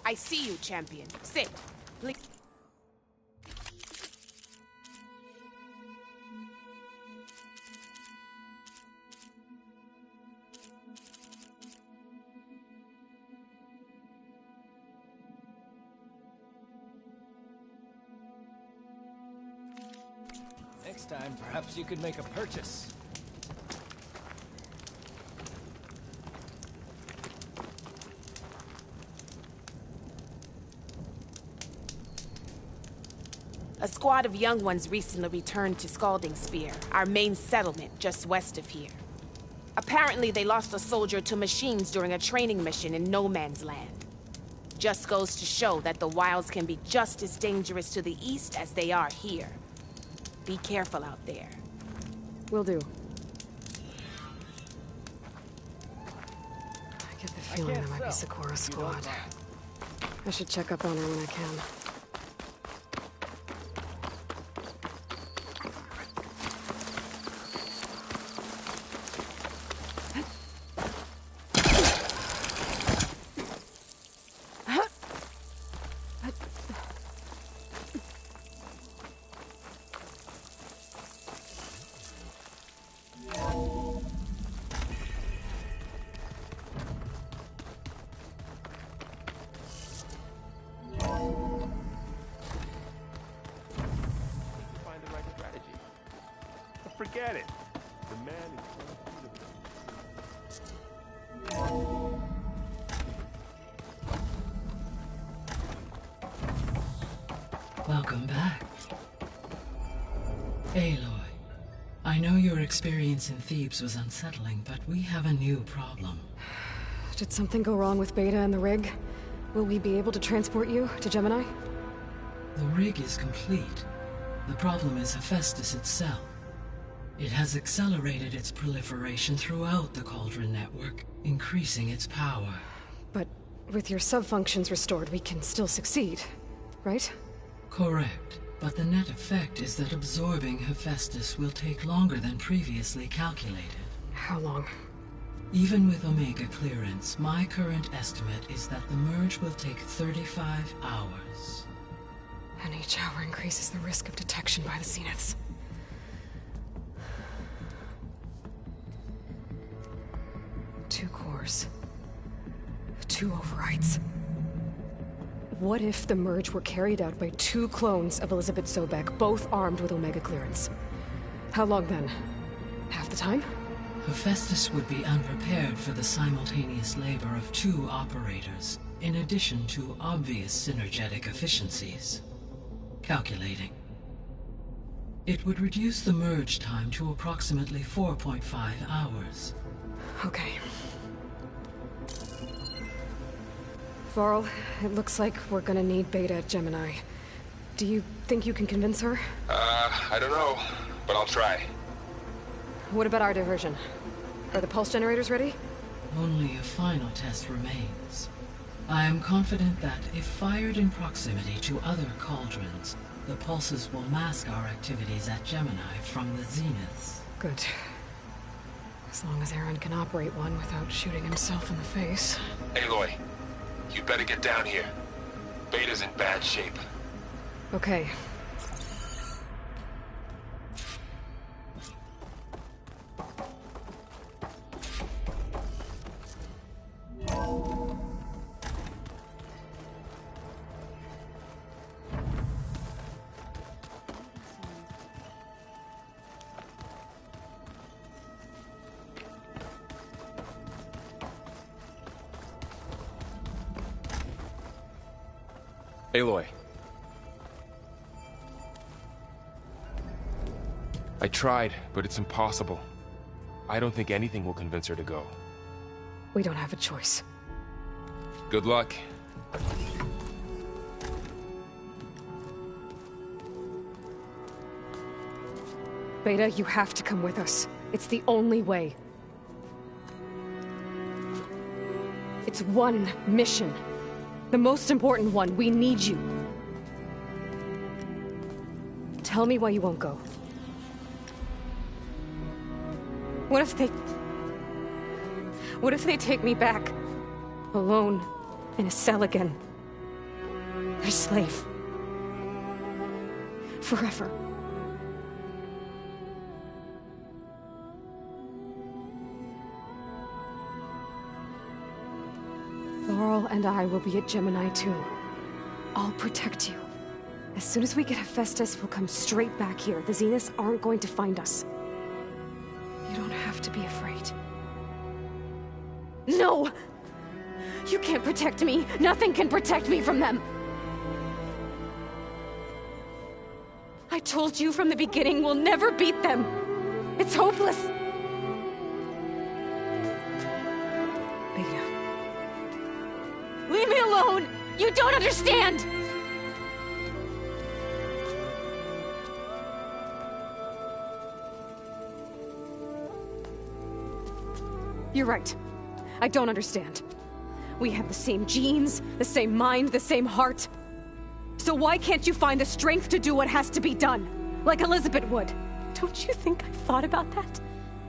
I see you, champion. Sit. Please. Next time, perhaps you could make a purchase. A squad of young ones recently returned to Scalding Spear, our main settlement just west of here. Apparently, they lost a soldier to machines during a training mission in No Man's Land. Just goes to show that the wilds can be just as dangerous to the east as they are here. Be careful out there. Will do. I get the feeling that might be Sakura's squad. I should check up on her when I can. Forget it. The man is Welcome back. Aloy, I know your experience in Thebes was unsettling, but we have a new problem. Did something go wrong with Beta and the rig? Will we be able to transport you to Gemini? The rig is complete. The problem is Hephaestus itself. It has accelerated its proliferation throughout the Cauldron network, increasing its power. But with your sub-functions restored, we can still succeed, right? Correct, but the net effect is that absorbing Hephaestus will take longer than previously calculated. How long? Even with Omega clearance, my current estimate is that the merge will take 35 hours. And each hour increases the risk of detection by the Zeniths. 2 cores. 2 overrides. What if the merge were carried out by 2 clones of Elizabeth Sobek, both armed with Omega clearance? How long then? Half the time? Hephaestus would be unprepared for the simultaneous labor of 2 operators, in addition to obvious synergetic efficiencies. Calculating. It would reduce the merge time to approximately 4.5 hours. Okay. Varl, it looks like we're gonna need Beta at Gemini. Do you think you can convince her? I don't know, but I'll try. What about our diversion? Are the pulse generators ready? Only a final test remains. I am confident that if fired in proximity to other cauldrons, the pulses will mask our activities at Gemini from the Zeniths. Good. As long as Aaron can operate one without shooting himself in the face. Aloy, you better get down here. Beta's in bad shape. Okay. Aloy. I tried, but it's impossible. I don't think anything will convince her to go. We don't have a choice. Good luck. Beta, you have to come with us. It's the only way. It's one mission. The most important one. We need you. Tell me why you won't go. What if they take me back? Alone, in a cell again. Your slave. Forever. Laurel and I will be at Gemini too. I'll protect you. As soon as we get Hephaestus, we'll come straight back here. The Zeniths aren't going to find us. You don't have to be afraid. No! You can't protect me. Nothing can protect me from them. I told you from the beginning we'll never beat them. It's hopeless. Beta. Leave me alone! You don't understand! You're right. I don't understand. We have the same genes, the same mind, the same heart. So why can't you find the strength to do what has to be done? Like Elizabeth would. Don't you think I've thought about that?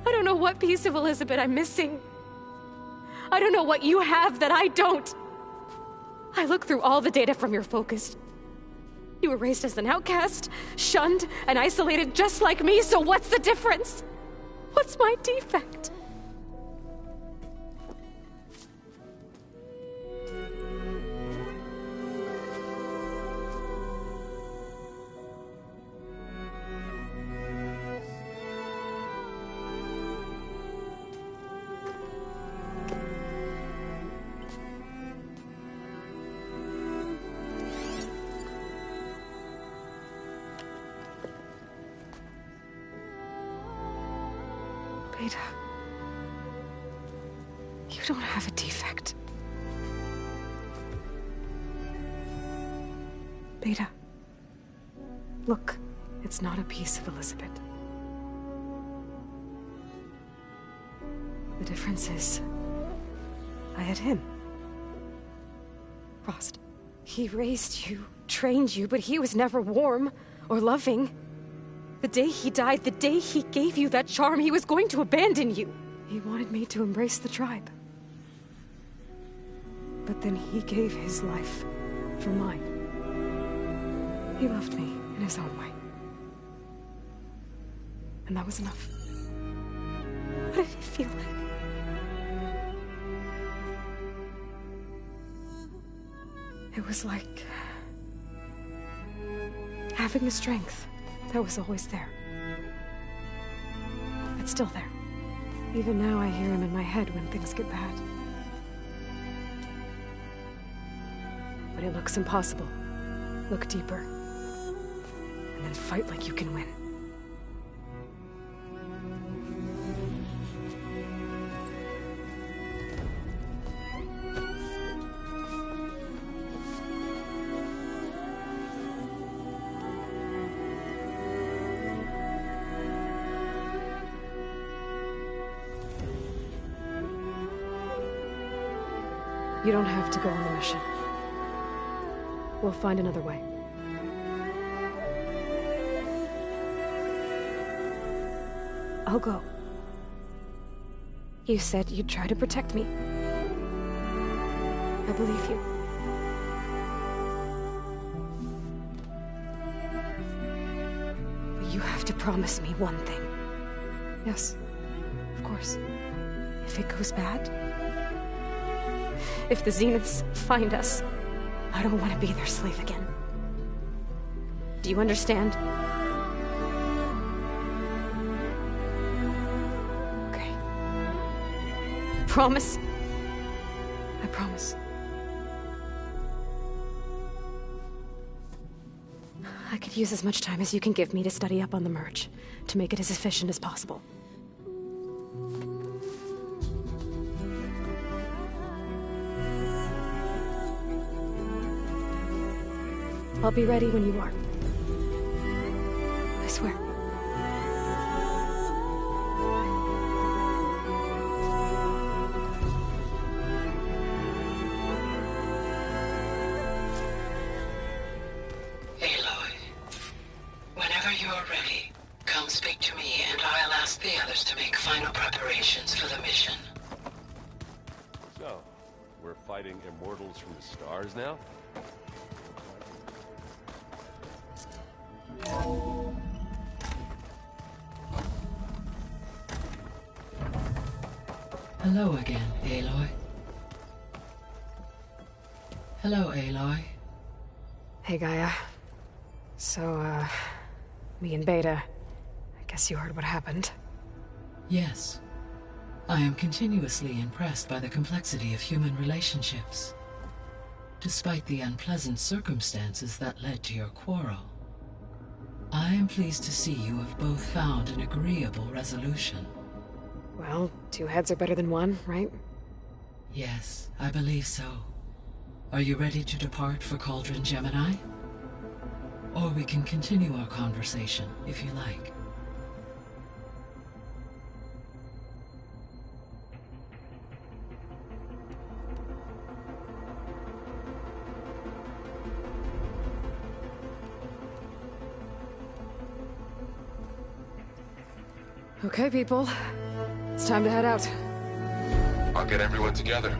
I don't know what piece of Elizabeth I'm missing. I don't know what you have that I don't. I look through all the data from your focus. You were raised as an outcast, shunned, and isolated just like me, so what's the difference? What's my defect? Beta, you don't have a defect. Beta, look, it's not a piece of Elizabeth. The difference is, I had him. Frost. He raised you, trained you, but he was never warm or loving. The day he died, the day he gave you that charm, he was going to abandon you. He wanted me to embrace the tribe. But then he gave his life for mine. He loved me in his own way. And that was enough. What did it feel like? It was like having the strength that was always there. It's still there. Even now I hear him in my head when things get bad. But it looks impossible. Look deeper. And then fight like you can win. You don't have to go on the mission. We'll find another way. I'll go. You said you'd try to protect me. I believe you. But you have to promise me one thing. Yes, of course. If it goes bad, if the Zeniths find us, I don't want to be their slave again. Do you understand? Okay. Promise? I promise. I could use as much time as you can give me to study up on the merge, to make it as efficient as possible. I'll be ready when you are. I swear. Aloy, whenever you're ready, come speak to me and I'll ask the others to make final preparations for the mission. So, we're fighting immortals from the stars now? Hello again, Aloy. Hello, Aloy. Hey, Gaia. So, me and Beta, I guess you heard what happened. Yes. I am continuously impressed by the complexity of human relationships. Despite the unpleasant circumstances that led to your quarrel, I am pleased to see you have both found an agreeable resolution. Well, 2 heads are better than 1, right? Yes, I believe so. Are you ready to depart for Cauldron Gemini? Or we can continue our conversation, if you like. Okay, people. It's time to head out. I'll get everyone together.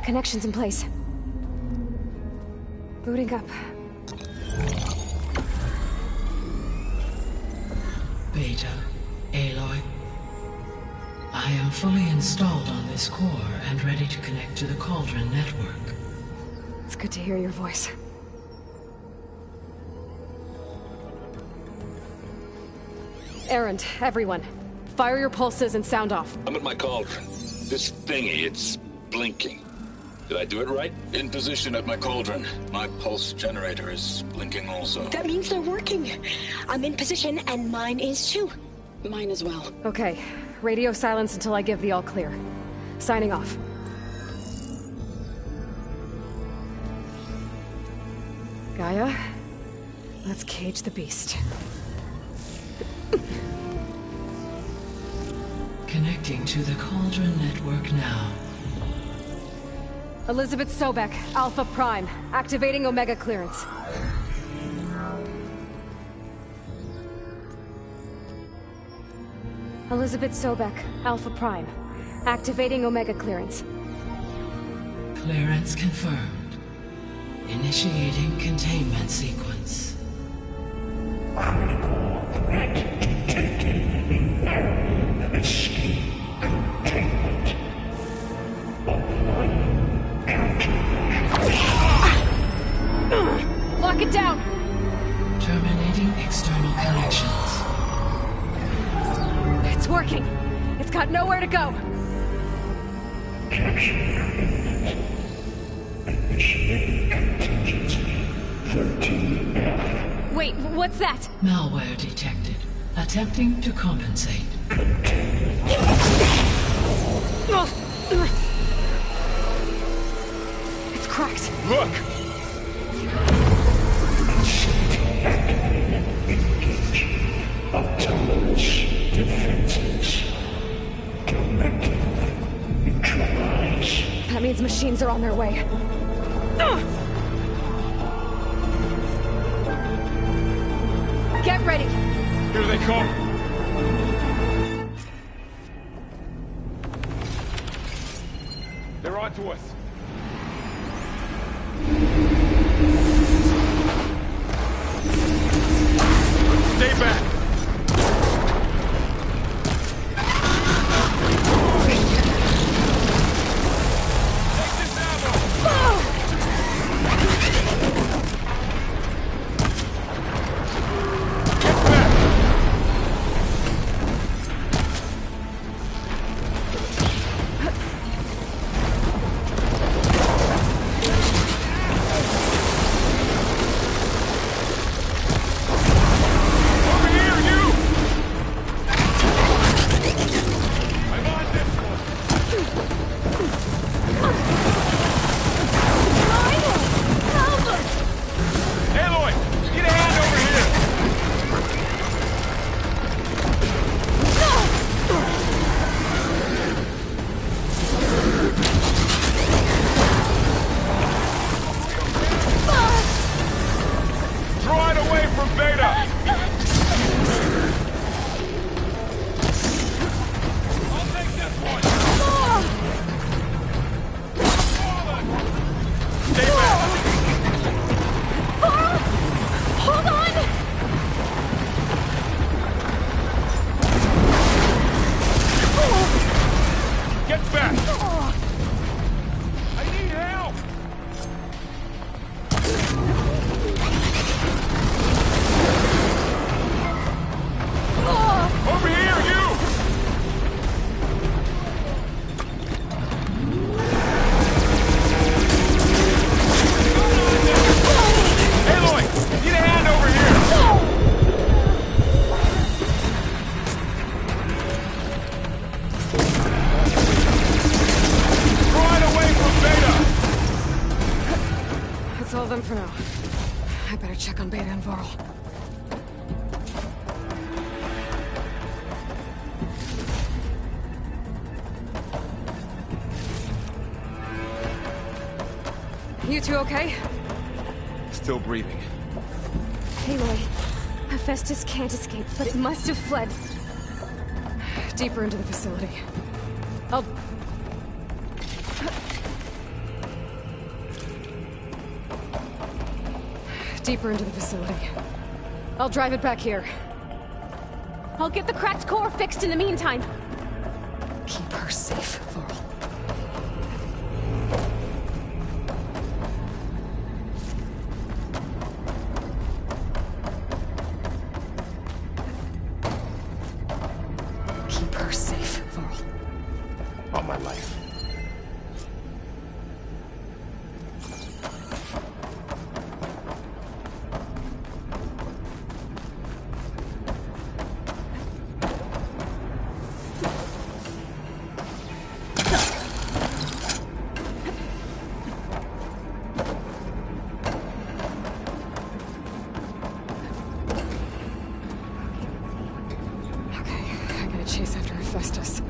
Connections in place. Booting up. Beta, Aloy. I am fully installed on this core and ready to connect to the Cauldron network. It's good to hear your voice. Errand, everyone. Fire your pulses and sound off. I'm at my cauldron. This thingy, it's blinking. Did I do it right? In position at my cauldron. My pulse generator is blinking also. That means they're working. I'm in position and mine is too. Mine as well. Okay. Radio silence until I give the all clear. Signing off. Gaia, let's cage the beast. Connecting to the Cauldron network now. Elizabeth Sobek, Alpha Prime, activating Omega clearance. Elizabeth Sobek, Alpha Prime, activating Omega clearance. Clearance confirmed. Initiating containment sequence. Critical threat detected. Escape containment. Applying Lock it down! Terminating external connections. It's working. It's got nowhere to go. Capture imminent. Initiating contingency 13F. Wait, what's that? Malware detected. Attempting to compensate. It's cracked. Look! Engage. Autonomous defenses. Directive. Neutralize. That means machines are on their way. Get ready! Here they come! They're onto us! them for now. I better check on Beta and Varl. You two okay? Still breathing. Aloy, Hephaestus can't escape, but it must have fled. Deeper into the facility. I'll... Deeper into the facility. I'll drive it back here. I'll get the cracked core fixed in the meantime. Keep her safe, Varl. Keep her safe, Varl. On my life. Chase after Hephaestus.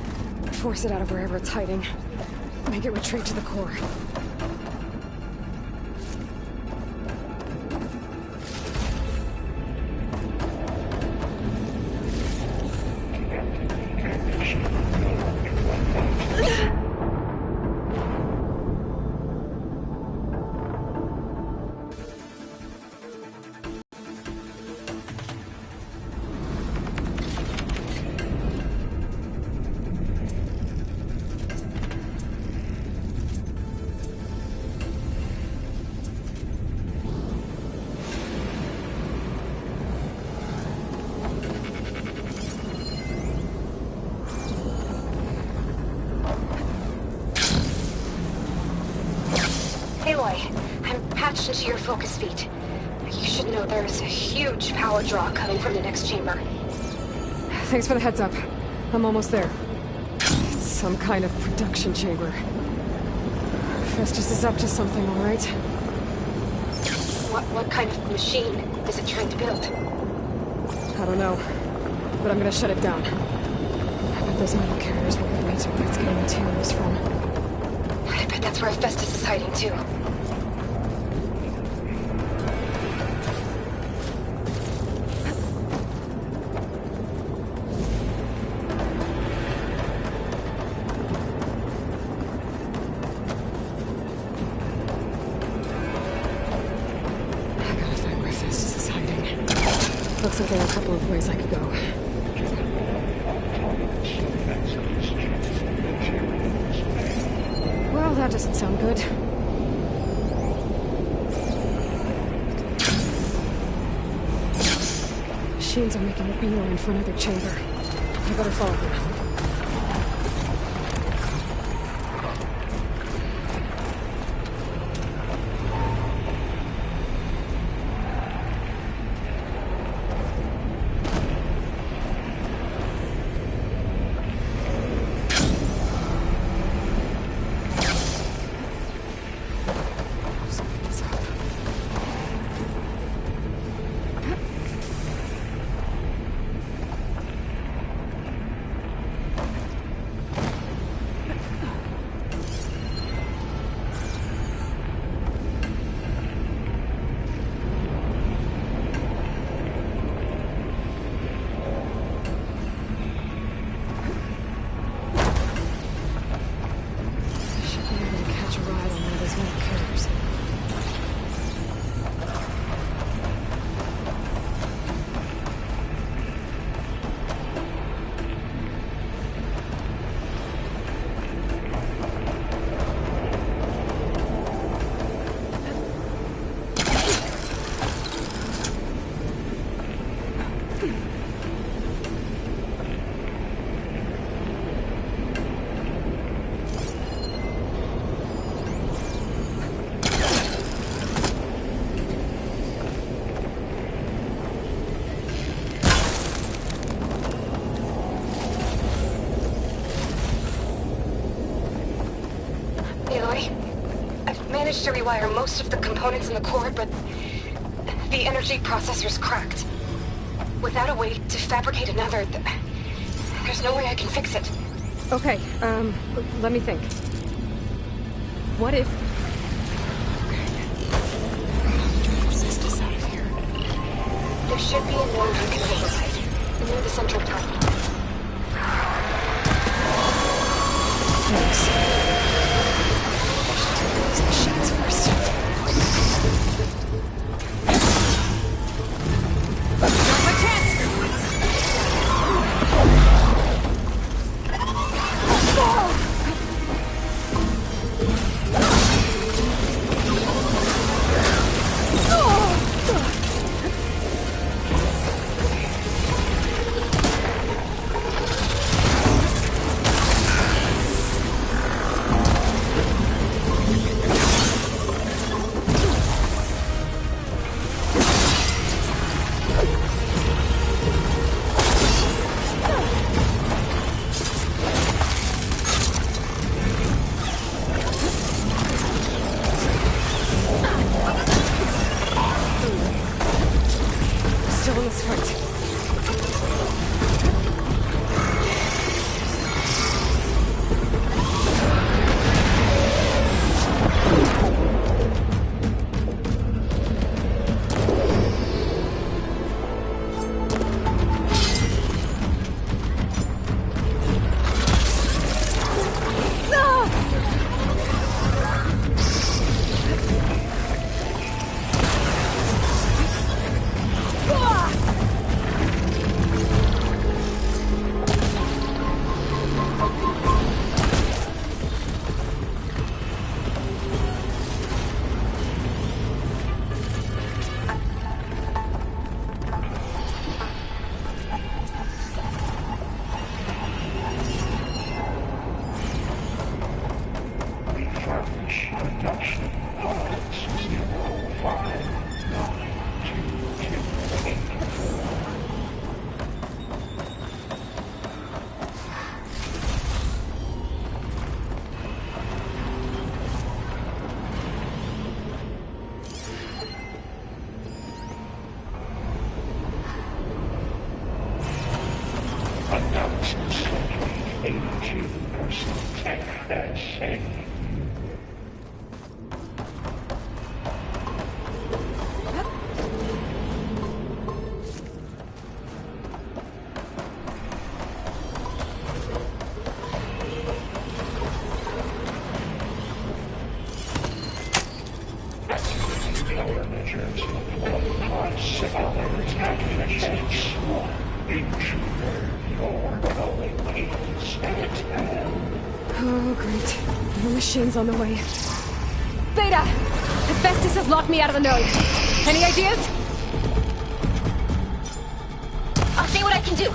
Force it out of wherever it's hiding. Make it retreat to the core. I'm patched into your focus feed. You should know there's a huge power draw coming from the next chamber. Thanks for the heads up. I'm almost there. It's some kind of production chamber. Festus is up to something, all right? What kind of machine is it trying to build? I don't know, but I'm gonna shut it down. I bet those metal carriers will lead me to where it's getting materials from. I bet that's where Festus is hiding too. Looks like there are a couple of ways I could go. Well, that doesn't sound good. Machines are making a beeline for another chamber. I better follow them. managed to rewire most of the components in the core, but the energy processor's cracked. Without a way to fabricate another, there's no way I can fix it. Okay, let me think. What if... There should be a node you can override, near the central platform. Thanks. These machines first. Oh, great. More machines on the way. Beta! Hephaestus has locked me out of the node. Any ideas? I'll see what I can do.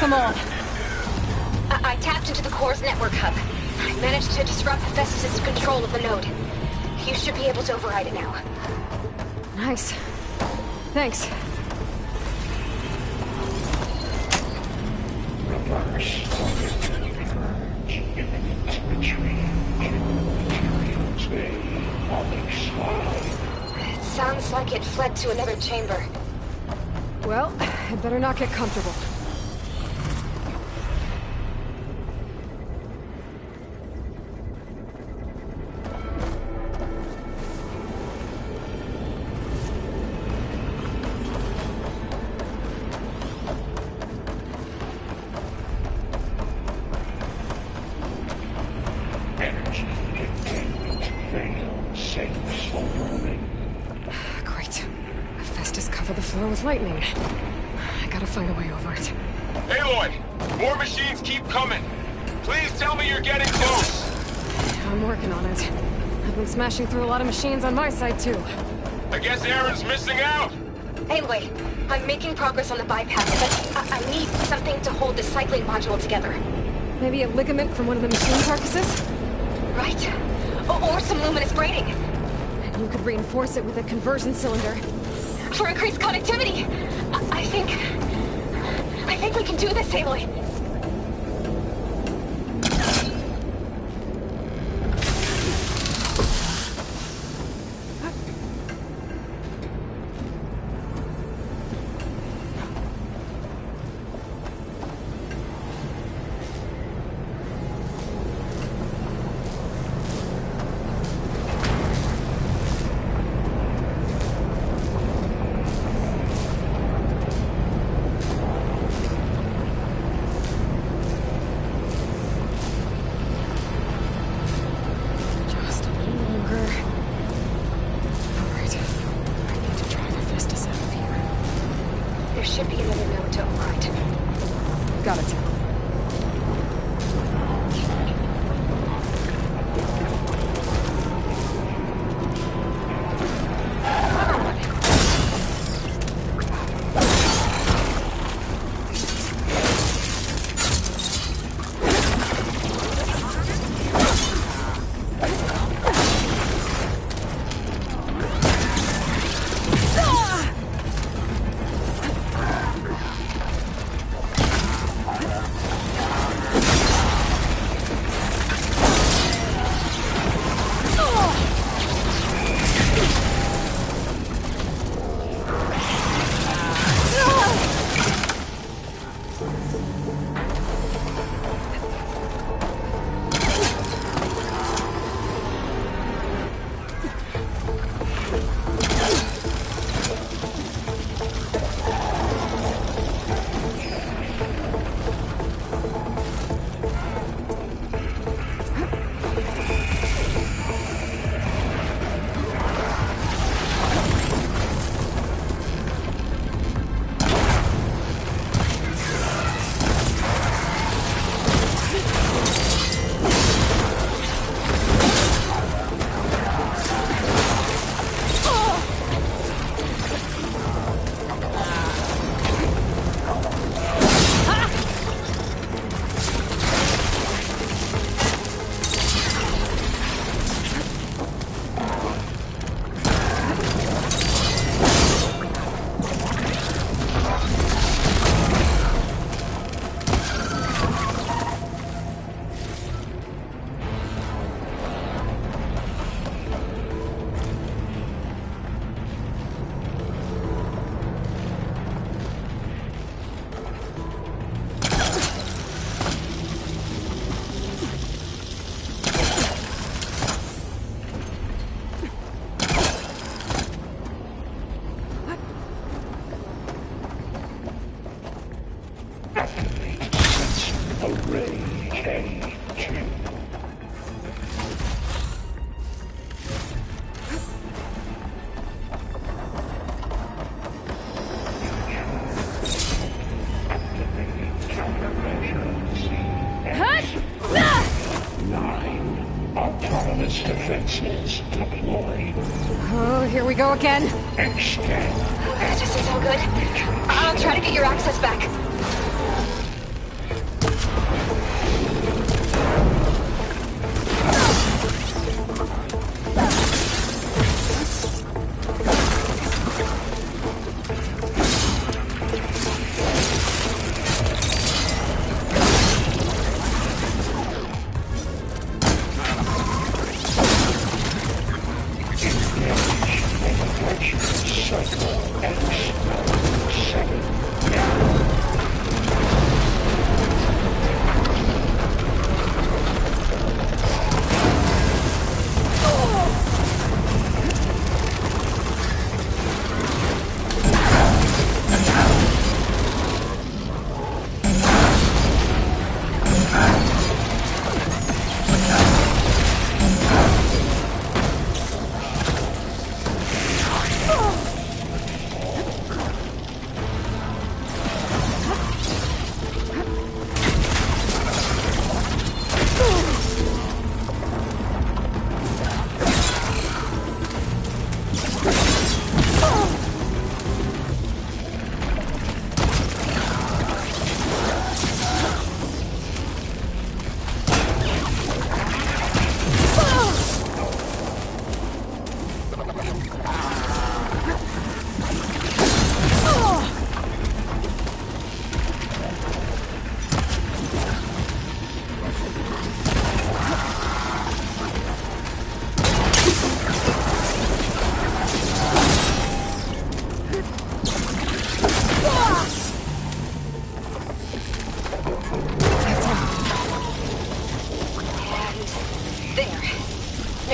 them all. I tapped into the core's network hub. I managed to disrupt Hephaestus' control of the node. You should be able to override it now. Nice. Thanks. Reverse target converge. Imminent retreat to materials other side. It sounds like it fled to another chamber. Well, I'd better not get comfortable. Energy containment failed. Safe overloading. Great. Hephaestus covered the floor with lightning. I gotta find a way over it. Aloy! More machines keep coming! Please tell me you're getting close! I'm working on it. I've been smashing through a lot of machines on my side, too. I guess Aaron's missing out! Anyway, I'm making progress on the bypass, but I need something to hold the cycling module together. Maybe a ligament from one of the machine carcasses? Right. Or some luminous braiding. And you could reinforce it with a conversion cylinder. For increased connectivity! I think we can do this, Aloy. Just a little longer. Alright. I need to drive Hephaestus out of here. There should be another node to override. Got it. Array K2. Activating countermeasures. 9 autonomous defenses deployed. Oh, here we go again. Extend. That just isn't good. I'll try to get your access back.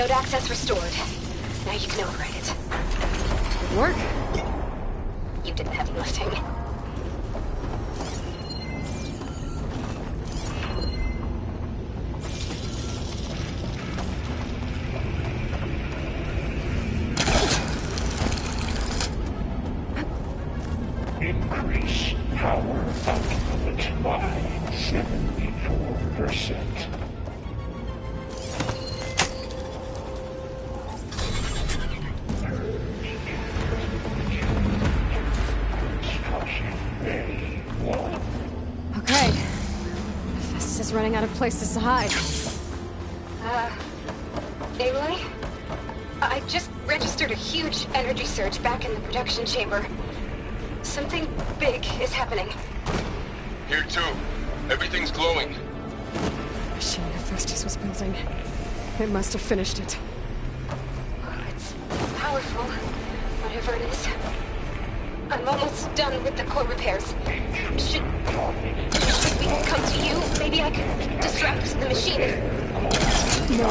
Node access restored. Now you can override it. Good work. You did the heavy lifting. Increase power output by 74%. Okay. Festus is running out of places to hide. Aloy? I just registered a huge energy surge back in the production chamber. Something big is happening. Here too. Everything's glowing. The machine Festus was building. It must have finished it. It's powerful, whatever it is. I'm almost done with the core repairs. Should we come to you? Maybe I could distract the machine. No.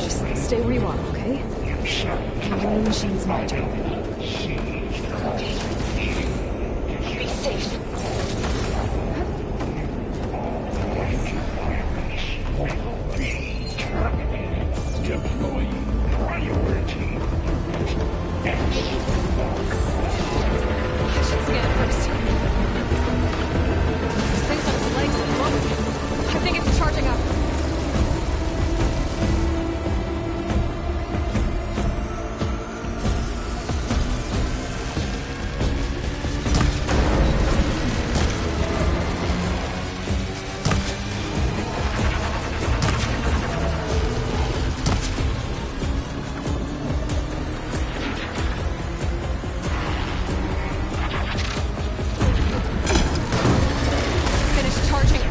Just stay where you are, okay? Control the machine's magic. Okay. Be safe. Deploying priority. I should scan first. This thing's on its legs at the moment. I think it's charging up. Finish charging.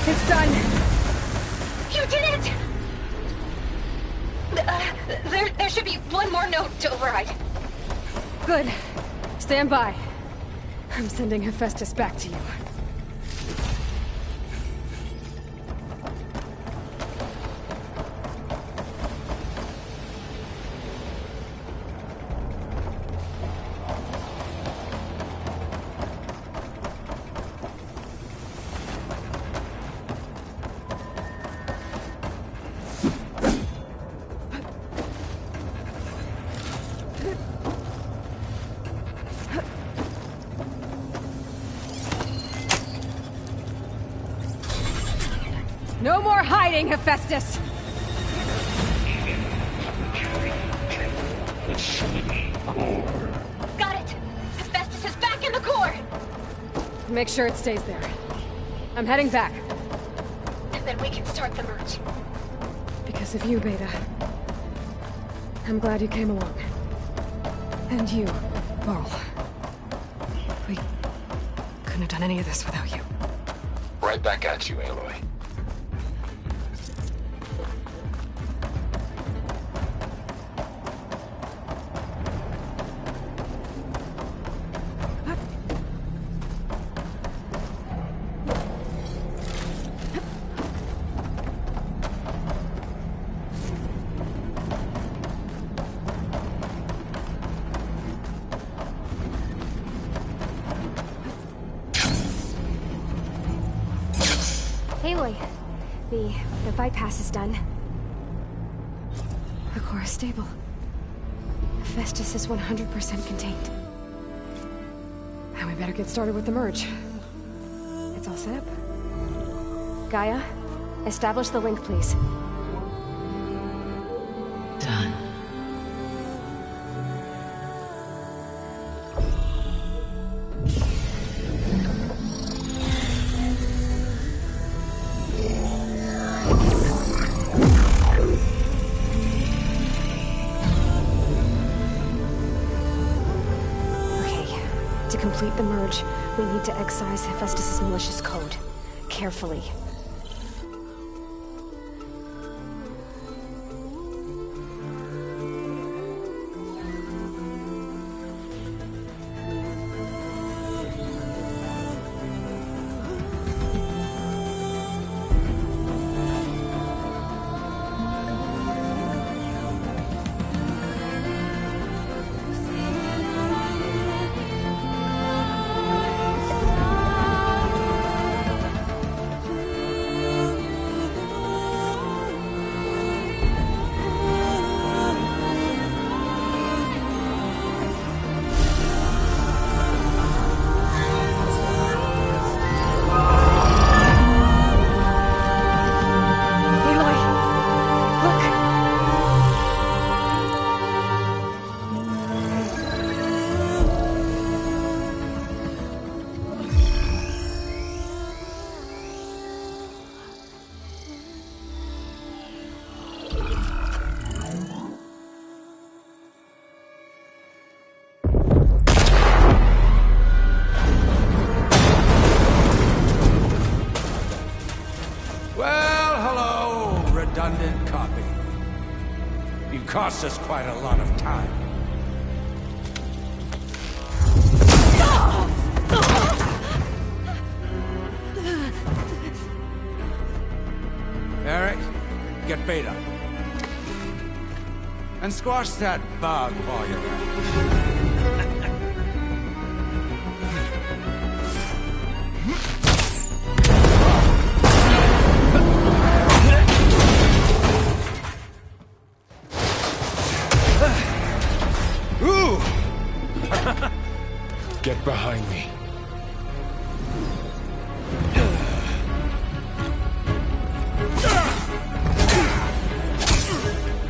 It's done. You did it! There should be one more node to override. Good. Stand by. I'm sending Hephaestus back to you. No more hiding, Hephaestus! Got it! Hephaestus is back in the core! Make sure it stays there. I'm heading back. And then we can start the merge. Because of you, Beta. I'm glad you came along. And you, Varl. We couldn't have done any of this without you. Right back at you, Aloy. Aloy, the bypass is done. The core is stable. Hephaestus is 100% contained. And we better get started with the merge. It's all set up. Gaia, establish the link, please. Done. complete the merge, we need to excise Hephaestus' malicious code. Carefully. Redundant copy. You cost us quite a lot of time. Eric, get Beta. And squash that bug while you're at it. Get behind me.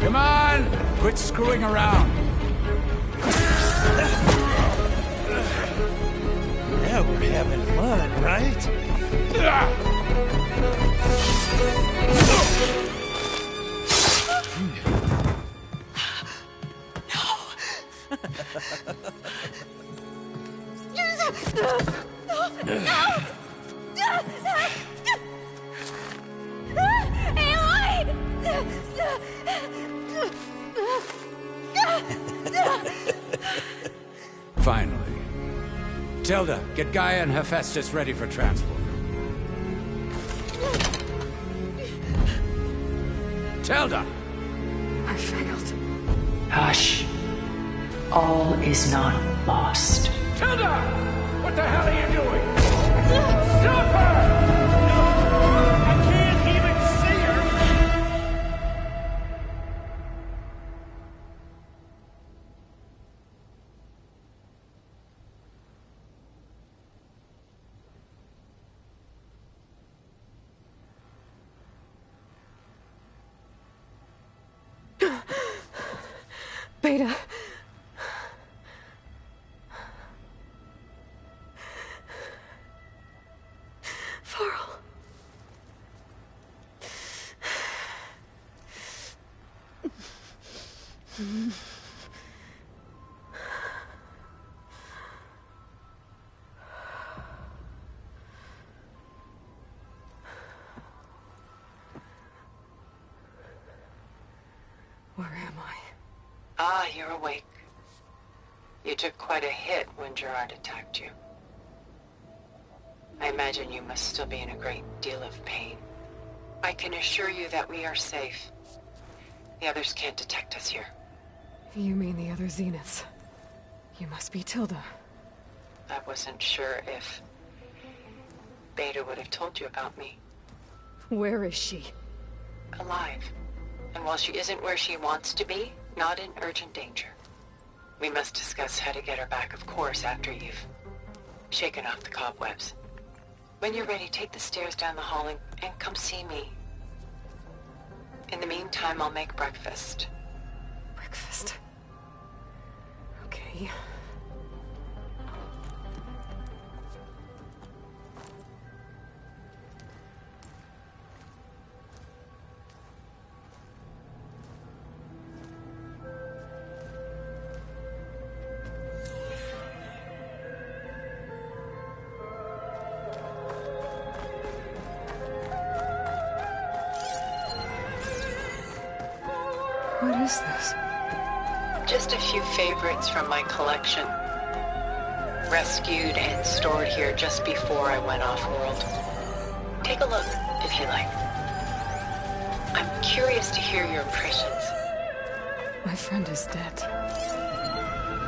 Come on! Quit screwing around. Now we're having fun, right? Finally. Tilda, get Gaia and Hephaestus ready for transport. Tilda! I failed. Hush. All is not lost. Tilda! What the hell are you doing? Stop her! I can't even see her! Beta. Varl. Where am I? Ah, you're awake. You took quite a hit when Gerard attacked you. I imagine you must still be in a great deal of pain. I can assure you that we are safe. The others can't detect us here. You mean the other Zeniths? You must be Tilda. I wasn't sure if Beta would have told you about me. Where is she? Alive. And while she isn't where she wants to be, not in urgent danger. We must discuss how to get her back, of course, after you've shaken off the cobwebs. When you're ready, take the stairs down the hall and come see me. In the meantime, I'll make breakfast. Breakfast. Okay. What is this? Just a few favorites from my collection. Rescued and stored here just before I went off-world. Take a look, if you like. I'm curious to hear your impressions. My friend is dead.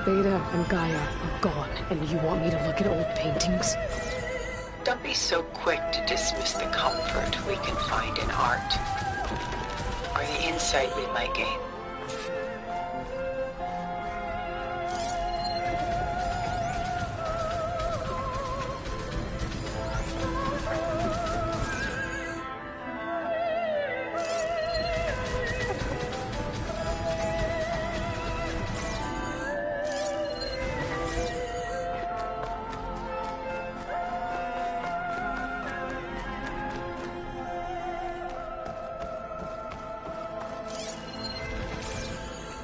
Beta and Gaia are gone, and you want me to look at old paintings? Don't be so quick to dismiss the comfort we can find in art, or the insight we might gain.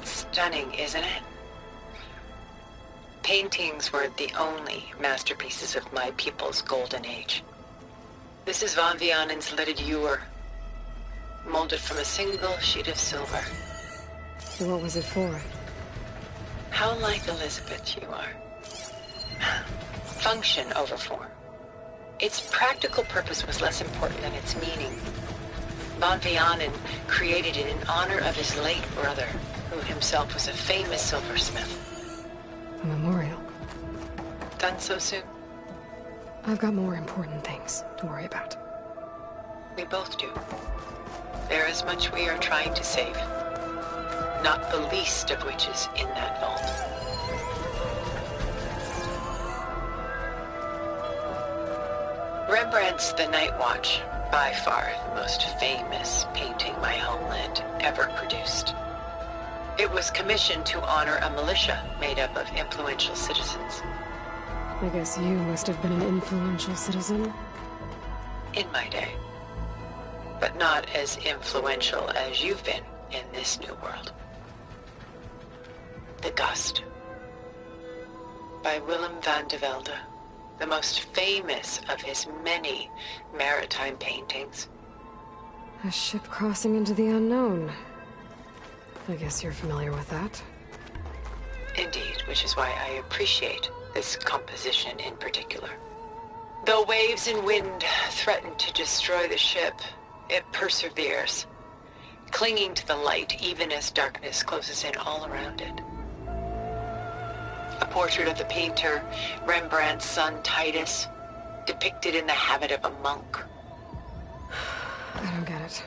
Stunning, isn't it? Paintings weren't the only masterpieces of my people's golden age. This is Von Vianen's leaded ewer, molded from a single sheet of silver. What was it for? How like Elizabeth you are. Function over form. Its practical purpose was less important than its meaning. Von Vianen created it in honor of his late brother, who himself was a famous silversmith. A memorial. Done so soon? I've got more important things to worry about. We both do. There is much we are trying to save. Not the least of which is in that vault. Rembrandt's The Night Watch, by far the most famous painting my homeland ever produced. It was commissioned to honor a militia made up of influential citizens. I guess you must have been an influential citizen? In my day. But not as influential as you've been in this new world. The Gust. By Willem van de Velde, the most famous of his many maritime paintings. A ship crossing into the unknown. I guess you're familiar with that. Indeed, which is why I appreciate this composition in particular. Though waves and wind threaten to destroy the ship, it perseveres, clinging to the light even as darkness closes in all around it. A portrait of the painter, Rembrandt's son Titus, depicted in the habit of a monk. I don't get it.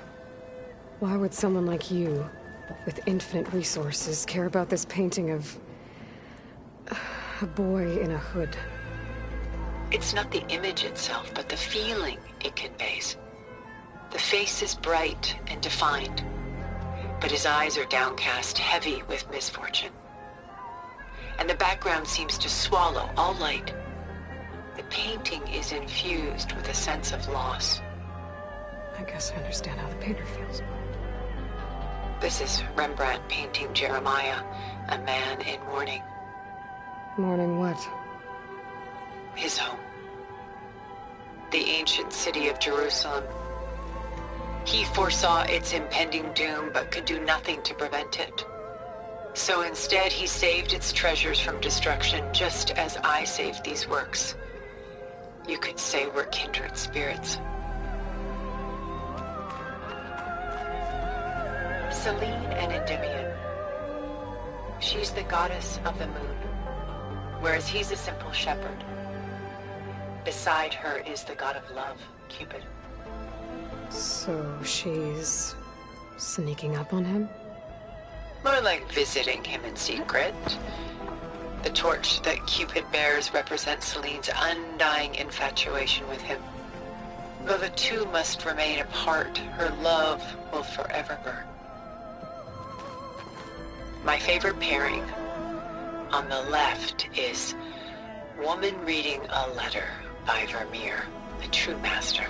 Why would someone like you, with infinite resources, care about this painting of a boy in a hood? It's not the image itself, but the feeling it conveys. The face is bright and defined, but his eyes are downcast, heavy with misfortune. And the background seems to swallow all light. The painting is infused with a sense of loss. I guess I understand how the painter feels. This is Rembrandt painting Jeremiah, a man in mourning. Mourning what? His home. The ancient city of Jerusalem. He foresaw its impending doom, but could do nothing to prevent it. So instead, he saved its treasures from destruction, just as I saved these works. You could say we're kindred spirits. Selene and Endymion. She's the goddess of the moon, whereas he's a simple shepherd. Beside her is the god of love, Cupid. So she's sneaking up on him? More like visiting him in secret. The torch that Cupid bears represents Selene's undying infatuation with him. Though the two must remain apart, her love will forever burn. My favorite pairing on the left is Woman Reading a Letter by Vermeer, a true master.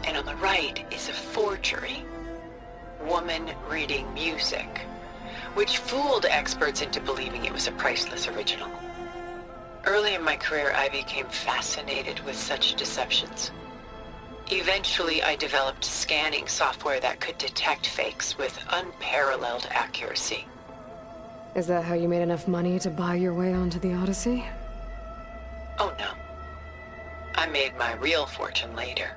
And on the right is a forgery, Woman Reading Music, which fooled experts into believing it was a priceless original. Early in my career, I became fascinated with such deceptions. Eventually, I developed scanning software that could detect fakes with unparalleled accuracy. Is that how you made enough money to buy your way onto the Odyssey? Oh no. I made my real fortune later.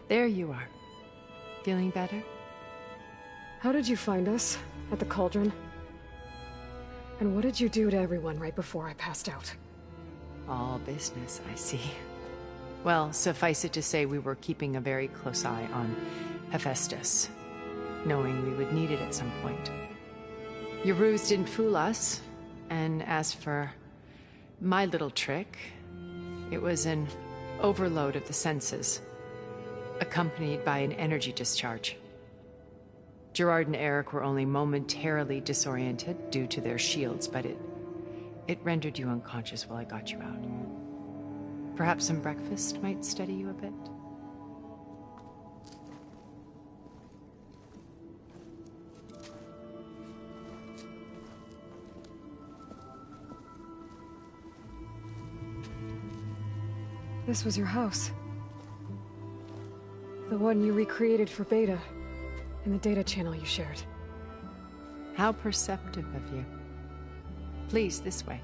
There you are. Feeling better? How did you find us? At the cauldron? And what did you do to everyone right before I passed out? All business, I see. Well, suffice it to say we were keeping a very close eye on Hephaestus, knowing we would need it at some point. Your ruse didn't fool us, and as for my little trick, it was an overload of the senses, accompanied by an energy discharge. Gerard and Eric were only momentarily disoriented due to their shields, but it rendered you unconscious while I got you out. Perhaps some breakfast might steady you a bit? This was your house. The one you recreated for Beta, in the data channel you shared. How perceptive of you. Please, this way.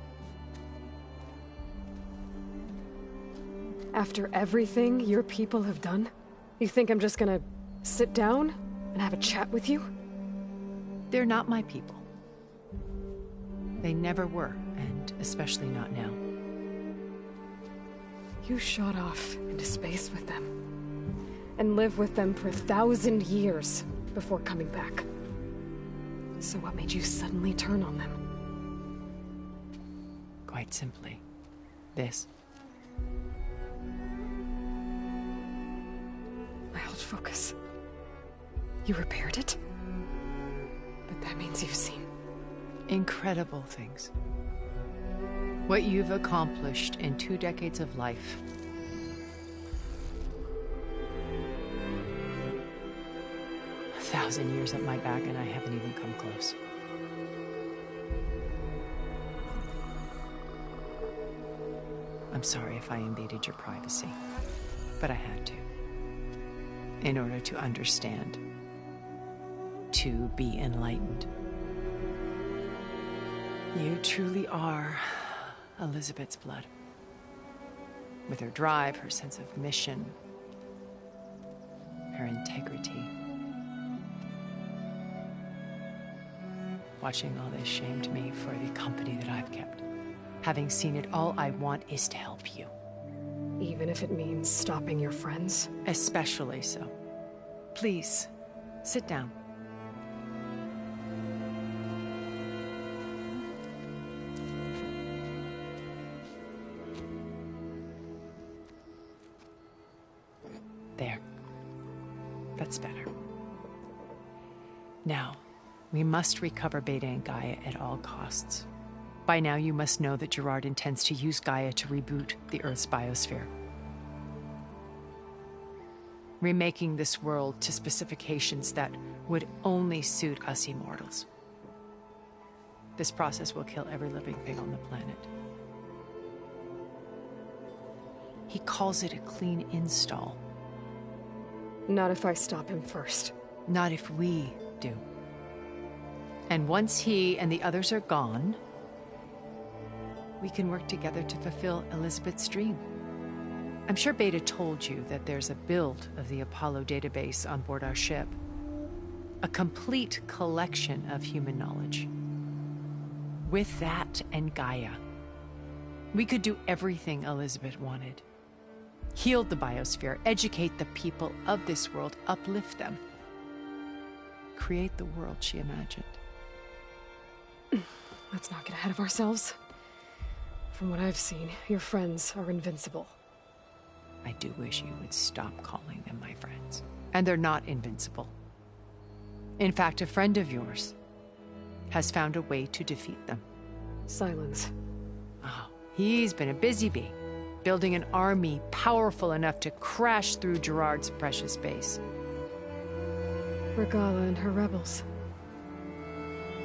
After everything your people have done, you think I'm just gonna sit down and have a chat with you? They're not my people. They never were, and especially not now. You shot off into space with them, and lived with them for 1,000 years before coming back. So what made you suddenly turn on them? Quite simply, this. My old focus. You repaired it? But that means you've seen... incredible things. What you've accomplished in 2 decades of life. A 1,000 years at my back and I haven't even come close. I'm sorry if I invaded your privacy, but I had to. In order to understand. To be enlightened. You truly are Elizabeth's blood. With her drive, her sense of mission, her integrity. Watching all this shamed me for the company that I've kept. Having seen it, all I want is to help you. Even if it means stopping your friends? Especially so. Please, sit down. There. That's better. Now, we must recover Beta and Gaia at all costs. By now, you must know that Gerard intends to use Gaia to reboot the Earth's biosphere. Remaking this world to specifications that would only suit us immortals. This process will kill every living thing on the planet. He calls it a clean install. Not if I stop him first. Not if we do. And once he and the others are gone, we can work together to fulfill Elizabeth's dream. I'm sure Beta told you that there's a build of the Apollo database on board our ship. A complete collection of human knowledge. With that and Gaia, We could do everything Elizabeth wanted. Heal the biosphere, educate the people of this world, uplift them. Create the world she imagined. Let's not get ahead of ourselves. From what I've seen, your friends are invincible. I do wish you would stop calling them my friends. And they're not invincible. In fact, a friend of yours has found a way to defeat them. Silence. Oh, he's been a busy bee, building an army powerful enough to crash through Gerard's precious base. Regala and her rebels.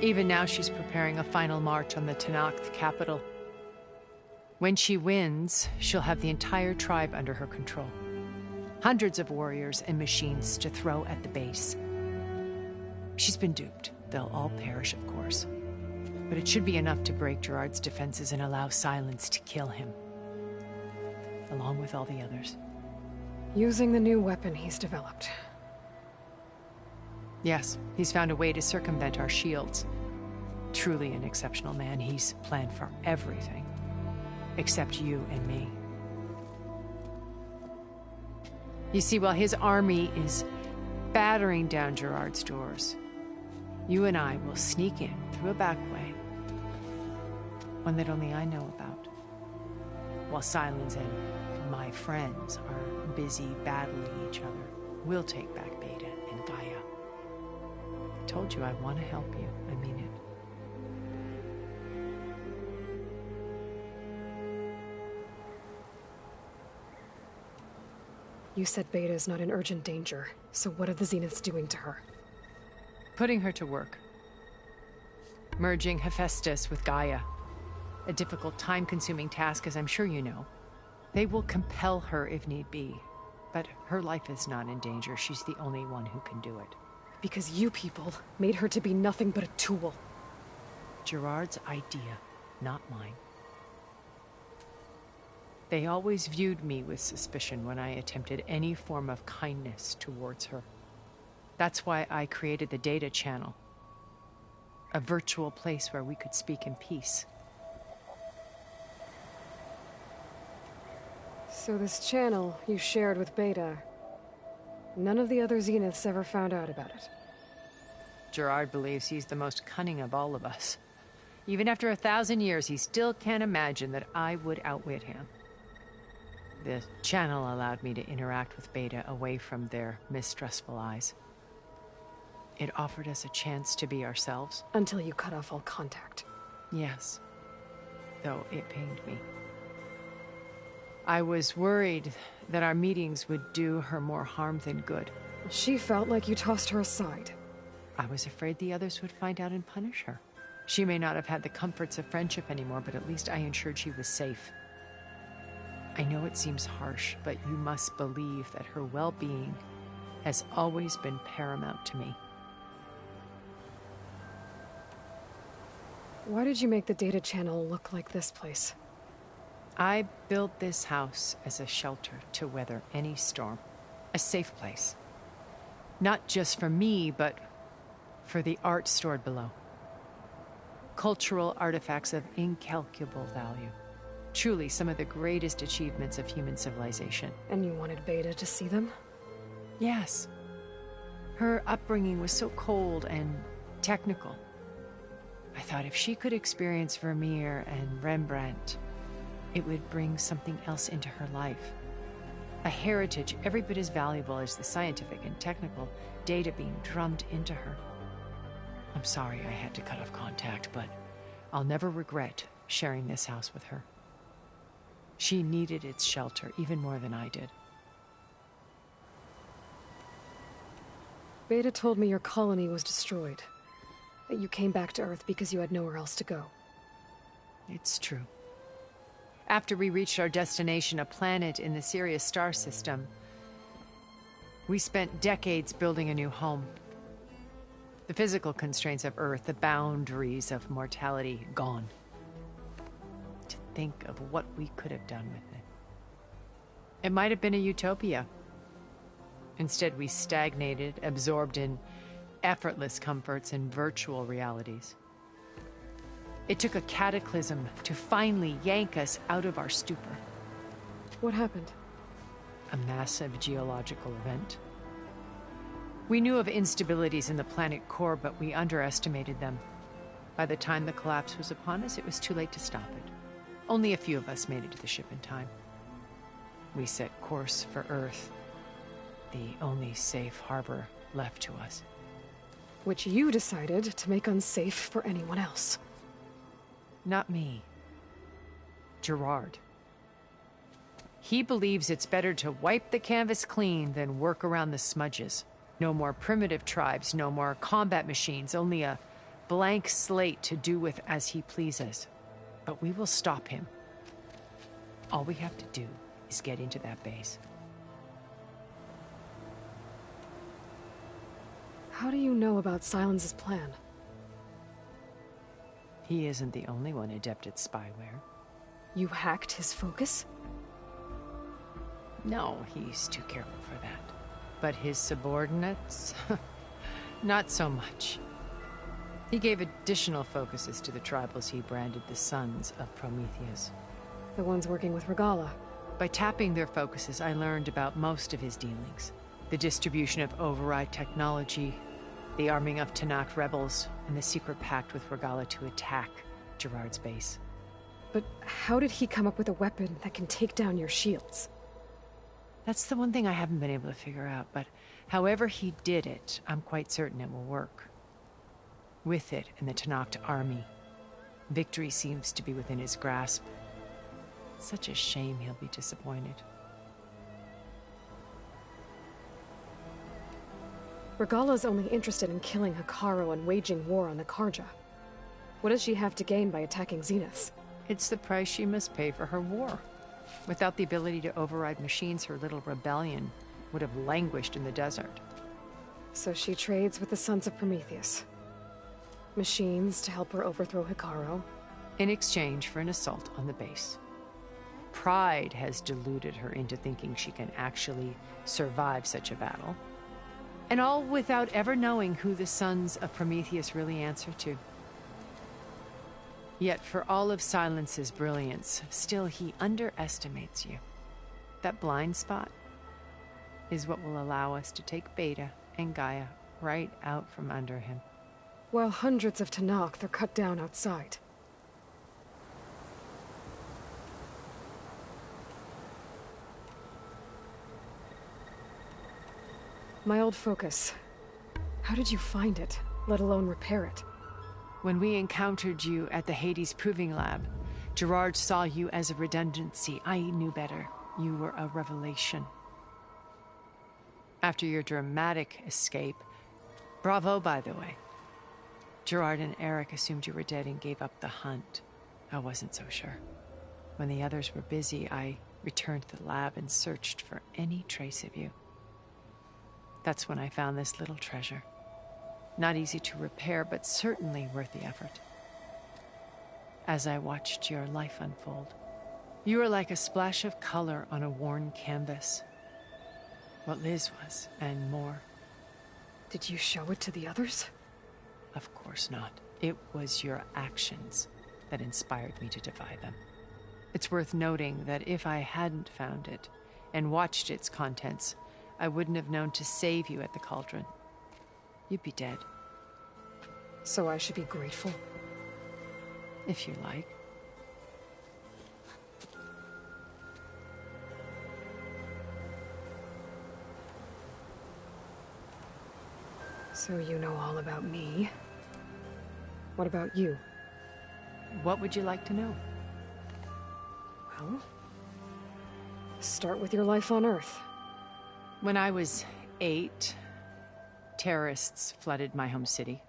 Even now she's preparing a final march on the Tenakth capital. When she wins, she'll have the entire tribe under her control. Hundreds of warriors and machines to throw at the base. She's been duped. They'll all perish, of course. But it should be enough to break Gerard's defenses and allow Silence to kill him. Along with all the others. Using the new weapon he's developed. Yes, he's found a way to circumvent our shields. Truly an exceptional man. He's planned for everything. Except you and me. You see, while his army is battering down Gerard's doors, you and I will sneak in through a back way. One that only I know about. While Silence and my friends are busy battling each other, we'll take back Beta and Gaia. I told you I want to help you. I mean it. You said Beta is not in urgent danger, so what are the Zeniths doing to her? Putting her to work. Merging Hephaestus with Gaia. A difficult, time-consuming task, as I'm sure you know. They will compel her if need be. But her life is not in danger. She's the only one who can do it. Because you people made her to be nothing but a tool. Gerard's idea, not mine. They always viewed me with suspicion when I attempted any form of kindness towards her. That's why I created the data channel. A virtual place where we could speak in peace. So this channel you shared with Beta, none of the other Zeniths ever found out about it? Gerard believes he's the most cunning of all of us. Even after 1,000 years, he still can't imagine that I would outwit him. The channel allowed me to interact with Beta away from their mistrustful eyes. It offered us a chance to be ourselves. Until you cut off all contact. Yes. Though it pained me. I was worried that our meetings would do her more harm than good. She felt like you tossed her aside. I was afraid the others would find out and punish her. She may not have had the comforts of friendship anymore, but at least I ensured she was safe. I know it seems harsh, but you must believe that her well-being has always been paramount to me. Why did you make the data channel look like this place? I built this house as a shelter to weather any storm. A safe place. Not just for me, but for the art stored below. Cultural artifacts of incalculable value. Truly some of the greatest achievements of human civilization. And you wanted Beta to see them? Yes. Her upbringing was so cold and technical. I thought if she could experience Vermeer and Rembrandt, it would bring something else into her life. A heritage every bit as valuable as the scientific and technical data being drummed into her. I'm sorry I had to cut off contact, but I'll never regret sharing this house with her. She needed its shelter even more than I did. Beta told me your colony was destroyed. That you came back to Earth because you had nowhere else to go. It's true. After we reached our destination, a planet in the Sirius star system, we spent decades building a new home. The physical constraints of Earth, the boundaries of mortality, gone. To think of what we could have done with it. It might have been a utopia. Instead, we stagnated, absorbed in effortless comforts and virtual realities. It took a cataclysm to finally yank us out of our stupor. What happened? A massive geological event. We knew of instabilities in the planet core, but we underestimated them. By the time the collapse was upon us, it was too late to stop it. Only a few of us made it to the ship in time. We set course for Earth, the only safe harbor left to us. Which you decided to make unsafe for anyone else. Not me. Gerard. He believes it's better to wipe the canvas clean than work around the smudges. No more primitive tribes, no more combat machines, only a blank slate to do with as he pleases. But we will stop him. All we have to do is get into that base. How do you know about Silence's plan? He isn't the only one adept at spyware. You hacked his focus? No, he's too careful for that. But his subordinates? Not so much. He gave additional focuses to the tribals he branded the Sons of Prometheus. The ones working with Regala. By tapping their focuses, I learned about most of his dealings. The distribution of override technology, the arming of Tanakh rebels, and the secret pact with Regala to attack Gerard's base. But how did he come up with a weapon that can take down your shields? That's the one thing I haven't been able to figure out, but however he did it, I'm quite certain it will work. With it and the Tanakh army, victory seems to be within his grasp. Such a shame he'll be disappointed. Regala's only interested in killing Hekarro and waging war on the Karja. What does she have to gain by attacking Zenith? It's the price she must pay for her war. Without the ability to override machines, her little rebellion would have languished in the desert. So she trades with the Sons of Prometheus. Machines to help her overthrow Hekarro. In exchange for an assault on the base. Pride has deluded her into thinking she can actually survive such a battle. And all without ever knowing who the Sons of Prometheus really answer to. Yet for all of Silence's brilliance, still he underestimates you. That blind spot is what will allow us to take Beta and Gaia right out from under him. While hundreds of Tanakh are cut down outside. My old focus. How did you find it, let alone repair it? When we encountered you at the Hades Proving Lab, Gerard saw you as a redundancy. I knew better. You were a revelation. After your dramatic escape, bravo, by the way. Gerard and Eric assumed you were dead and gave up the hunt. I wasn't so sure. When the others were busy, I returned to the lab and searched for any trace of you. That's when I found this little treasure. Not easy to repair, but certainly worth the effort. As I watched your life unfold, you were like a splash of color on a worn canvas. What Liz was, and more. Did you show it to the others? Of course not. It was your actions that inspired me to defy them. It's worth noting that if I hadn't found it and watched its contents, I wouldn't have known to save you at the cauldron. You'd be dead. So I should be grateful? If you like. So you know all about me. What about you? What would you like to know? Well, start with your life on Earth. When I was 8, terrorists flooded my home city.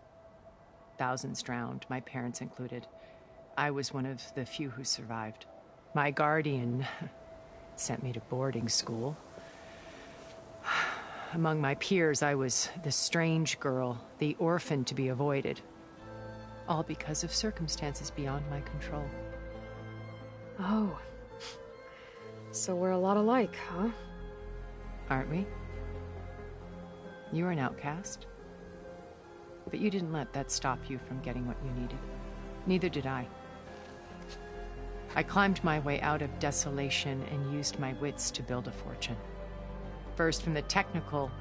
Thousands drowned, my parents included. I was one of the few who survived. My guardian sent me to boarding school. Among my peers, I was the strange girl, the orphan to be avoided. All because of circumstances beyond my control. Oh. So we're a lot alike, huh? Aren't we? You were an outcast. But you didn't let that stop you from getting what you needed. Neither did I. I climbed my way out of desolation and used my wits to build a fortune. First, from the technical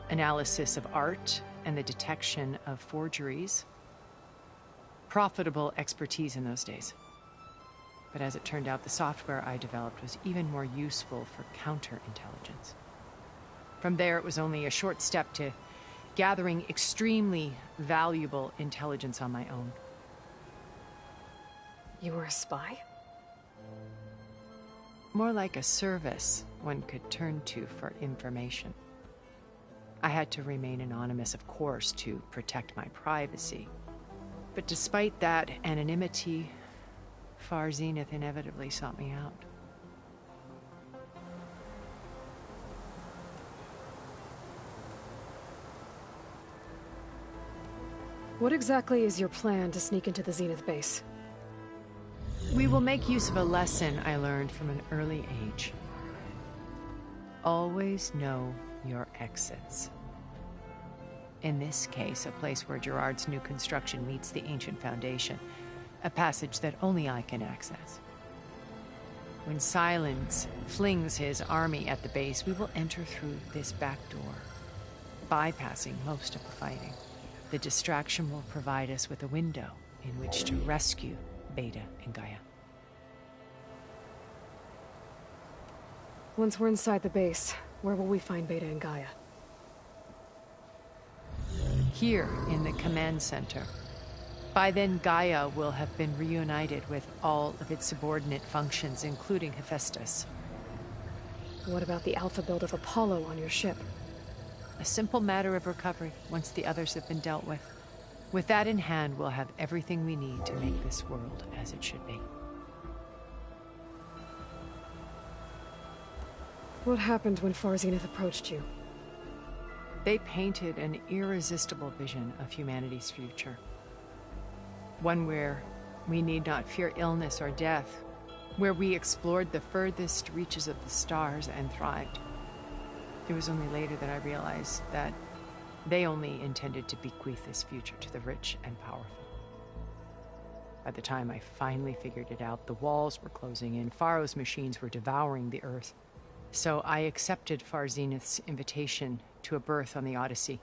analysis of art and the detection of forgeries. Profitable expertise in those days. But as it turned out, the software I developed was even more useful for counterintelligence. From there, it was only a short step to gathering extremely valuable intelligence on my own. You were a spy? More like a service one could turn to for information. I had to remain anonymous, of course, to protect my privacy. But despite that anonymity, Far Zenith inevitably sought me out. What exactly is your plan to sneak into the Zenith base? We will make use of a lesson I learned from an early age. Always know your exits. In this case, a place where Gerard's new construction meets the ancient foundation, a passage that only I can access. When Silence flings his army at the base, we will enter through this back door, bypassing most of the fighting. The distraction will provide us with a window in which to rescue Beta and Gaia. Once we're inside the base, where will we find Beta and Gaia? Here in the command center. By then, Gaia will have been reunited with all of its subordinate functions, including Hephaestus. What about the alpha build of Apollo on your ship? A simple matter of recovery once the others have been dealt with. With that in hand, we'll have everything we need to make this world as it should be. What happened when Far Zenith approached you? They painted an irresistible vision of humanity's future. One where we need not fear illness or death, where we explored the furthest reaches of the stars and thrived. It was only later that I realized that they only intended to bequeath this future to the rich and powerful. By the time I finally figured it out, the walls were closing in, Pharaoh's machines were devouring the earth. So I accepted Far Zenith's invitation to a berth on the Odyssey.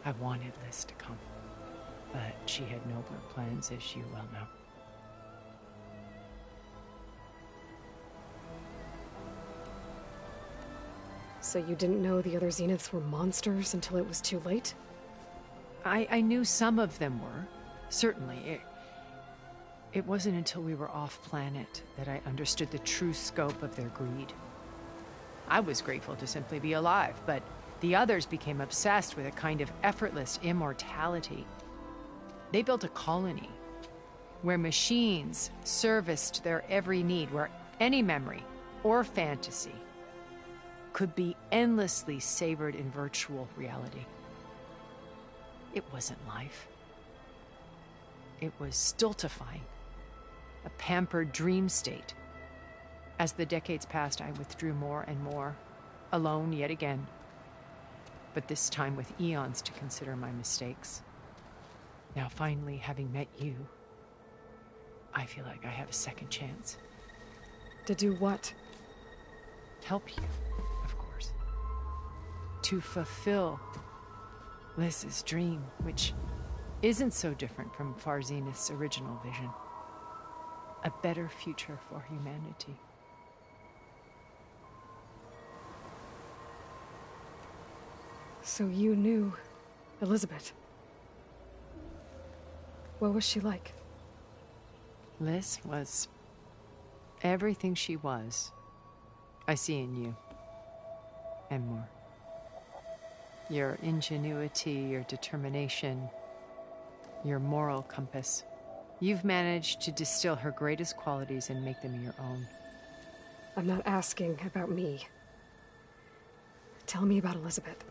I wanted Liz to come, but she had nobler plans, as you well know. So you didn't know the other Zeniths were monsters until it was too late? I knew some of them were, certainly. It wasn't until we were off-planet that I understood the true scope of their greed. I was grateful to simply be alive, but the others became obsessed with a kind of effortless immortality. They built a colony where machines serviced their every need, where any memory or fantasy could be endlessly savored in virtual reality. It wasn't life. It was stultifying, a pampered dream state. As the decades passed, I withdrew more and more, alone yet again, but this time with eons to consider my mistakes. Now finally, having met you, I feel like I have a second chance. To do what? Help you, of course. To fulfill Liz's dream, which isn't so different from Far Zenith's original vision. A better future for humanity. So you knew Elizabeth. What was she like? Liz was everything she was. I see in you. And more. Your ingenuity, your determination, your moral compass. You've managed to distill her greatest qualities and make them your own. I'm not asking about me. Tell me about Elizabeth.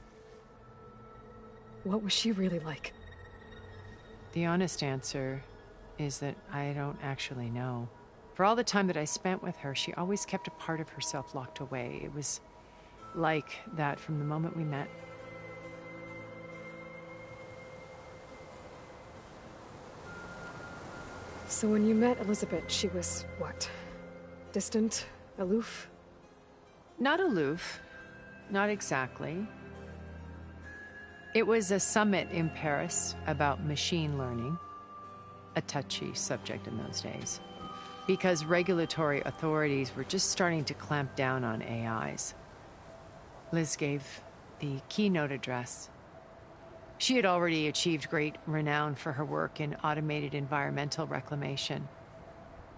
What was she really like? The honest answer is that I don't actually know. For all the time that I spent with her, she always kept a part of herself locked away. It was like that from the moment we met. So when you met Elizabeth, she was, what? Distant? Aloof? Not aloof. Not exactly. It was a summit in Paris about machine learning, a touchy subject in those days, because regulatory authorities were just starting to clamp down on AIs. Liz gave the keynote address. She had already achieved great renown for her work in automated environmental reclamation.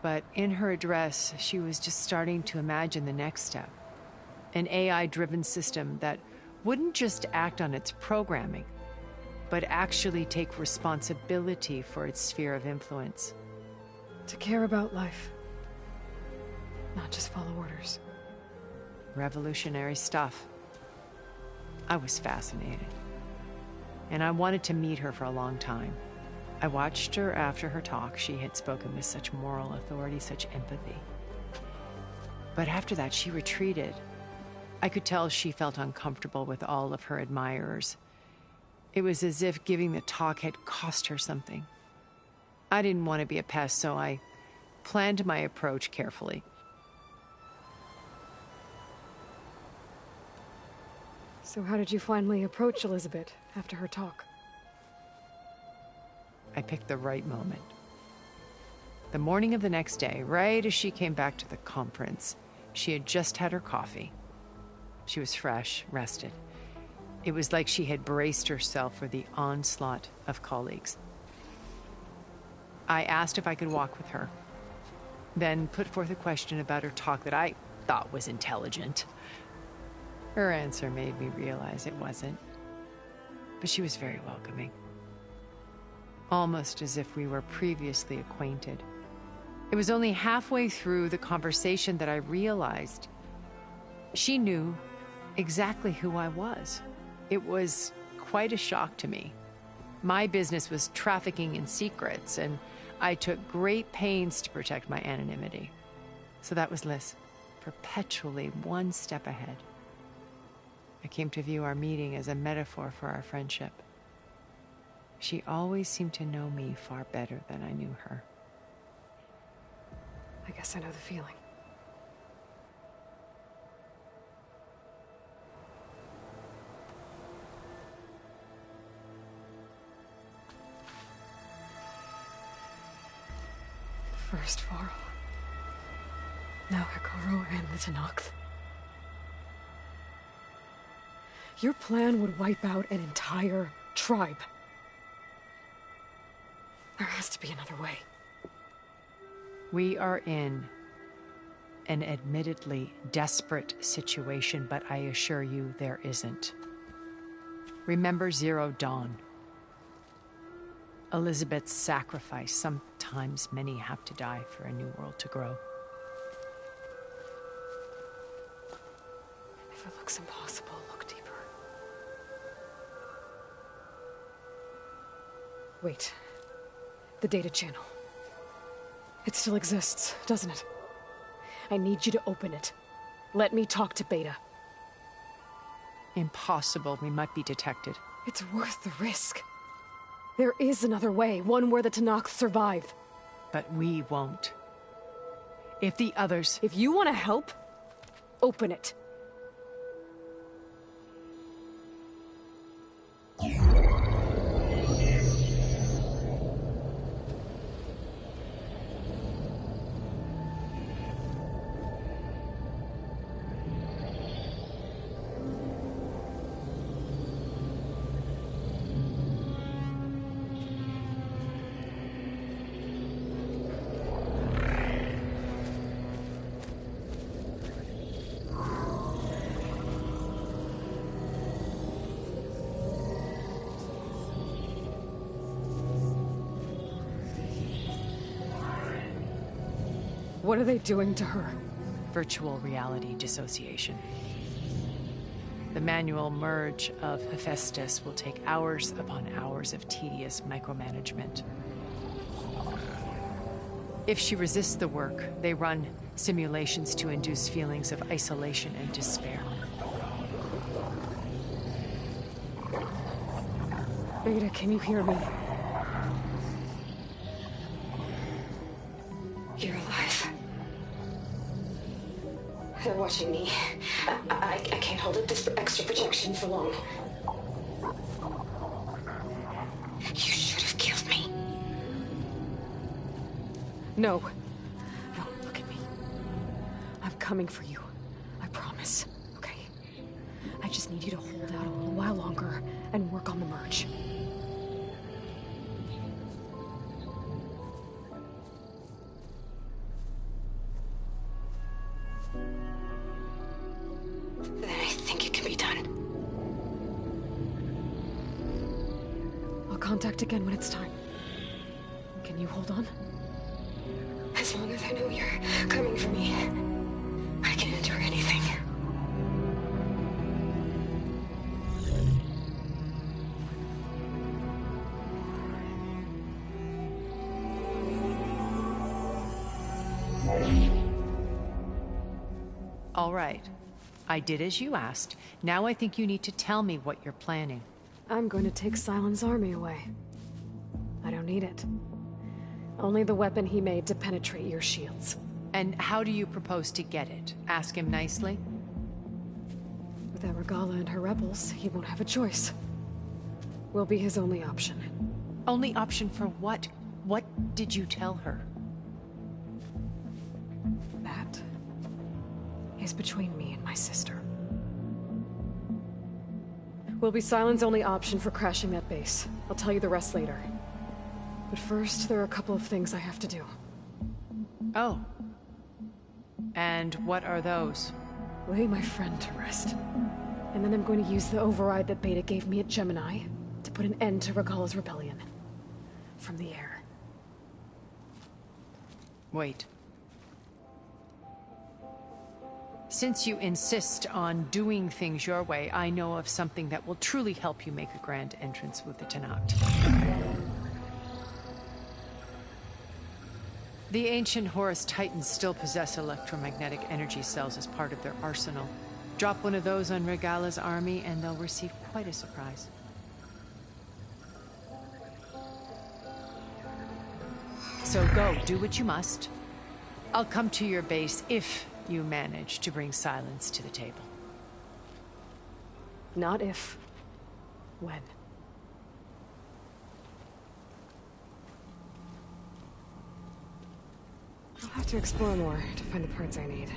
But in her address, she was just starting to imagine the next step. An AI-driven system that wouldn't just act on its programming, but actually take responsibility for its sphere of influence. To care about life. Not just follow orders. Revolutionary stuff. I was fascinated. And I wanted to meet her for a long time. I watched her after her talk. She had spoken with such moral authority, such empathy. But after that, she retreated. I could tell she felt uncomfortable with all of her admirers. It was as if giving the talk had cost her something. I didn't want to be a pest, so I planned my approach carefully. So how did you finally approach Elizabeth after her talk? I picked the right moment. The morning of the next day, right as she came back to the conference, she had just had her coffee. She was fresh, rested. It was like she had braced herself for the onslaught of colleagues. I asked if I could walk with her, then put forth a question about her talk that I thought was intelligent. Her answer made me realize it wasn't, but she was very welcoming. Almost as if we were previously acquainted. It was only halfway through the conversation that I realized she knew exactly who I was. It was quite a shock to me. My business was trafficking in secrets, and I took great pains to protect my anonymity. So that was Liz, perpetually one step ahead. I came to view our meeting as a metaphor for our friendship. She always seemed to know me far better than I knew her. I guess I know the feeling. First Varl. Now Hikaru and the Tenakth. Your plan would wipe out an entire tribe. There has to be another way. We are in an admittedly desperate situation, but I assure you there isn't. Remember Zero Dawn. Elizabeth's sacrifice. Sometimes many have to die for a new world to grow. If it looks impossible, look deeper. Wait. The data channel. It still exists, doesn't it? I need you to open it. Let me talk to Beta. Impossible. We might be detected. It's worth the risk. There is another way, one where the Tenakth survive. But we won't. If the others... If you want to help, open it. What are they doing to her? Virtual reality dissociation. The manual merge of Hephaestus will take hours upon hours of tedious micromanagement. If she resists the work, they run simulations to induce feelings of isolation and despair. Beta, can you hear me? They're watching me. I can't hold up this extra protection for long. You should have killed me. No. No, look at me. I'm coming for you. I promise. Okay? I just need you to hold out a little while longer and work on the merge. Then I think it can be done. I'll contact again when it's time. Can you hold on? As long as I know you're coming for me, I can endure anything. All right. I did as you asked. Now I think you need to tell me what you're planning. I'm going to take Silent's army away. I don't need it. Only the weapon he made to penetrate your shields. And how do you propose to get it? Ask him nicely? Without Regala and her rebels, he won't have a choice. We'll be his only option. Only option for what? What did you tell her? That is between me and my sister. Will be Silent's only option for crashing that base. I'll tell you the rest later. But first, there are a couple of things I have to do. Oh. And what are those? Lay my friend to rest. And then I'm going to use the override that Beta gave me at Gemini to put an end to Regala's rebellion. From the air. Wait. Since you insist on doing things your way, I know of something that will truly help you make a grand entrance with the Tenakth. The ancient Horus Titans still possess electromagnetic energy cells as part of their arsenal. Drop one of those on Regala's army and they'll receive quite a surprise. So go, do what you must. I'll come to your base if you manage to bring Silence to the table. Not if. When. I'll have to explore more to find the parts I need.